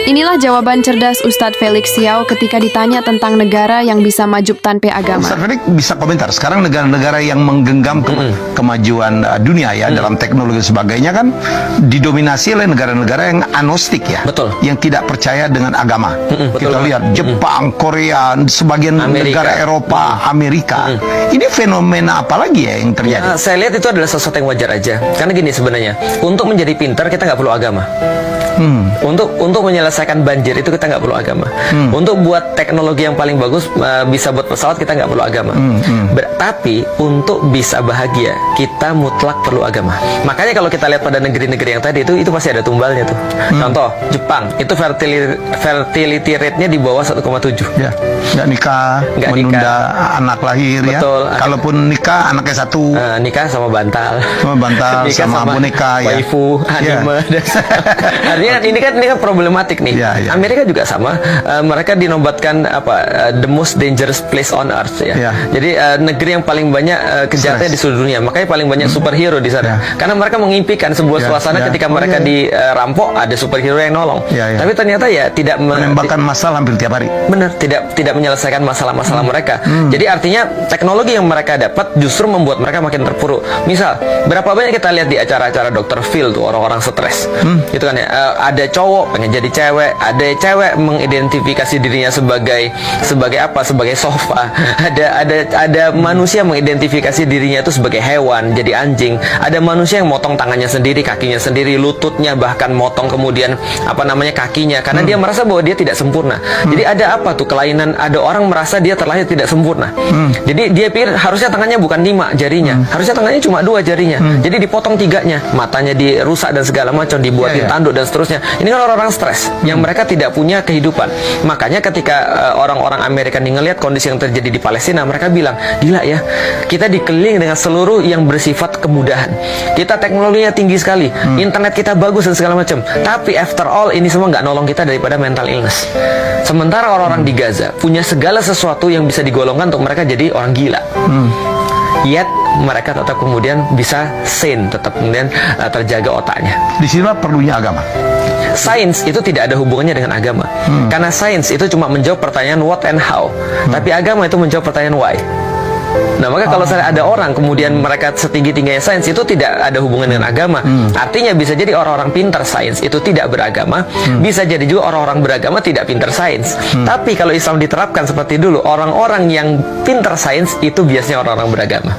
Inilah jawaban cerdas Ustadz Felix Xiao ketika ditanya tentang negara yang bisa maju tanpa agama. Ustadz Felix bisa komentar. Sekarang negara-negara yang menggenggam kemajuan dunia ya dalam teknologi dan sebagainya kan didominasi oleh negara-negara yang agnostik ya. Betul. Yang tidak percaya dengan agama. Kita Betul. lihat Jepang, Korea, sebagian negara Eropa, Amerika. Ini fenomena apa lagi ya yang terjadi? Saya lihat itu adalah sesuatu yang wajar aja. Karena gini sebenarnya, untuk menjadi pintar kita nggak perlu agama. Untuk menyelesaikan banjir itu kita nggak perlu agama. Untuk buat teknologi yang paling bagus bisa buat pesawat kita nggak perlu agama. Tapi untuk bisa bahagia kita mutlak perlu agama. Makanya kalau kita lihat pada negeri-negeri yang tadi itu pasti ada tumbalnya tuh. Contoh Jepang itu fertility rate-nya di bawah 1,7. Ya, nggak nikah, menunda anak lahir. Betul. Ya. Kalaupun nikah anaknya satu. Nikah sama bantal. Sama bantal, nikah sama boneka ya. Waifu, anime. Artinya ini kan problematik nih. Amerika juga sama. Mereka dinobatkan the most dangerous place on earth ya. Jadi negeri yang paling banyak kejahatan di seluruh dunia. Makanya paling banyak superhero di sana. Karena mereka mengimpikan sebuah suasana ketika mereka dirampok ada superhero yang nolong. Tapi ternyata ya tidak menembakkan masalah hampir tiap hari. Benar, tidak menyelesaikan masalah-masalah mereka. Jadi artinya teknologi yang mereka dapat justru membuat mereka makin terpuruk. Misal, berapa banyak kita lihat di acara-acara Dr. Phil tuh orang-orang stres. Gitu kan ya. Ada cowok pengen jadi cewek, ada cewek mengidentifikasi dirinya sebagai apa? Sebagai sofa. Ada manusia mengidentifikasi dirinya itu sebagai hewan, jadi anjing. Ada manusia yang motong tangannya sendiri, kakinya sendiri, lututnya bahkan motong kemudian kakinya karena dia merasa bahwa dia tidak sempurna. Jadi ada apa tuh kelainan? Ada orang merasa dia terlahir tidak sempurna. Jadi dia pikir harusnya tangannya bukan 5 jarinya, harusnya tangannya cuma 2 jarinya. Jadi dipotong 3-nya, matanya dirusak dan segala macam, dibuatin tanduk dan seterusnya. Ini kan orang-orang stres yang mereka tidak punya kehidupan. Makanya ketika orang-orang Amerika ngelihat kondisi yang terjadi di Palestina, mereka bilang, gila ya, kita dikelilingi dengan seluruh yang bersifat kemudahan. Kita teknologinya tinggi sekali, internet kita bagus dan segala macam. Tapi after all ini semua nggak nolong kita daripada mental illness. Sementara orang-orang di Gaza punya segala sesuatu yang bisa digolongkan untuk mereka jadi orang gila. Yet mereka tetap kemudian bisa sane, tetap kemudian terjaga otaknya. Di sini perlunya agama. Sains itu tidak ada hubungannya dengan agama. Karena sains itu cuma menjawab pertanyaan what and how. Tapi agama itu menjawab pertanyaan why. Nah, maka kalau saya ada orang kemudian mereka setinggi-tingginya sains itu tidak ada hubungan dengan agama. Artinya bisa jadi orang-orang pintar sains itu tidak beragama, bisa jadi juga orang-orang beragama tidak pintar sains. Tapi kalau Islam diterapkan seperti dulu, orang-orang yang pintar sains itu biasanya orang-orang beragama.